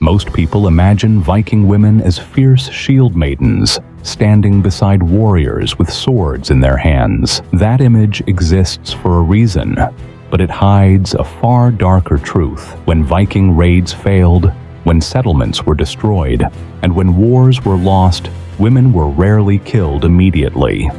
Most people imagine Viking women as fierce shield maidens, standing beside warriors with swords in their hands. That image exists for a reason, but it hides a far darker truth. When Viking raids failed, when settlements were destroyed, and when wars were lost, women were rarely killed immediately.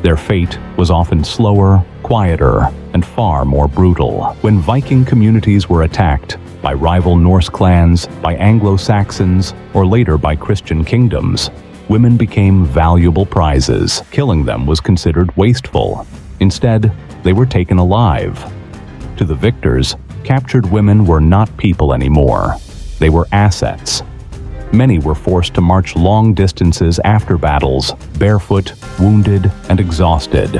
Their fate was often slower, quieter, and far more brutal. When Viking communities were attacked by rival Norse clans, by Anglo-Saxons, or later by Christian kingdoms, women became valuable prizes. Killing them was considered wasteful. Instead, they were taken alive. To the victors, captured women were not people anymore. They were assets. Many were forced to march long distances after battles, barefoot, wounded, and exhausted.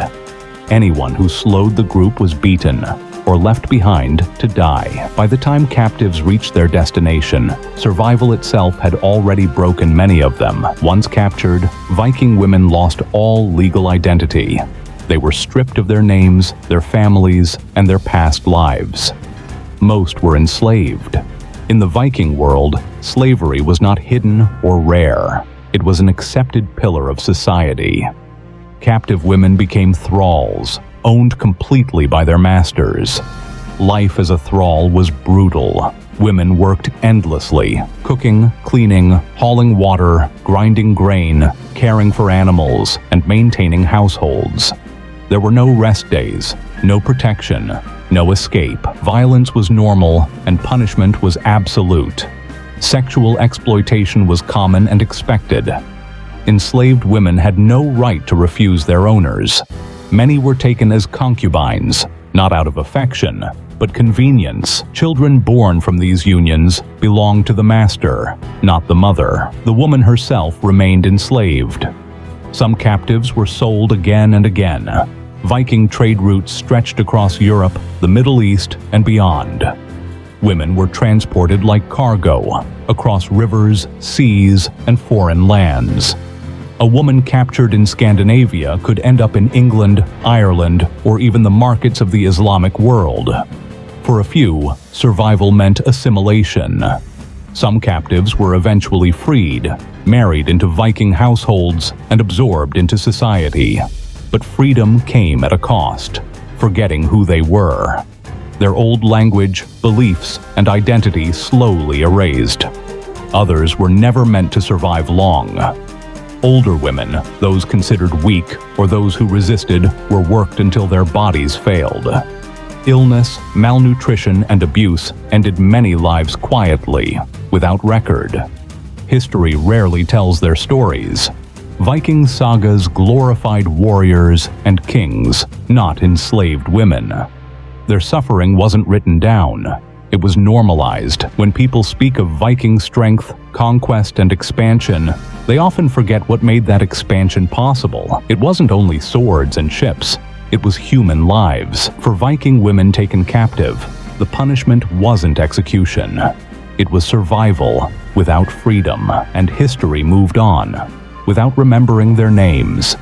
Anyone who slowed the group was beaten or left behind to die. By the time captives reached their destination, survival itself had already broken many of them. Once captured, Viking women lost all legal identity. They were stripped of their names, their families, and their past lives. Most were enslaved. In the Viking world, slavery was not hidden or rare. It was an accepted pillar of society. Captive women became thralls, owned completely by their masters. Life as a thrall was brutal. Women worked endlessly, cooking, cleaning, hauling water, grinding grain, caring for animals, and maintaining households. There were no rest days, no protection, no escape. Violence was normal, and punishment was absolute. Sexual exploitation was common and expected. Enslaved women had no right to refuse their owners. Many were taken as concubines, not out of affection, but convenience. Children born from these unions belonged to the master, not the mother. The woman herself remained enslaved. Some captives were sold again and again. Viking trade routes stretched across Europe, the Middle East, and beyond. Women were transported like cargo, across rivers, seas, and foreign lands. A woman captured in Scandinavia could end up in England, Ireland, or even the markets of the Islamic world. For a few, survival meant assimilation. Some captives were eventually freed, married into Viking households, and absorbed into society. But freedom came at a cost, forgetting who they were. Their old language, beliefs, and identity slowly erased. Others were never meant to survive long. Older women, those considered weak or those who resisted, were worked until their bodies failed. Illness, malnutrition, and abuse ended many lives quietly, without record. History rarely tells their stories. Viking sagas glorified warriors and kings, not enslaved women. Their suffering wasn't written down. It was normalized. When people speak of Viking strength, conquest, and expansion, they often forget what made that expansion possible. It wasn't only swords and ships. It was human lives. For Viking women taken captive, the punishment wasn't execution. It was survival without freedom, and history moved on, without remembering their names.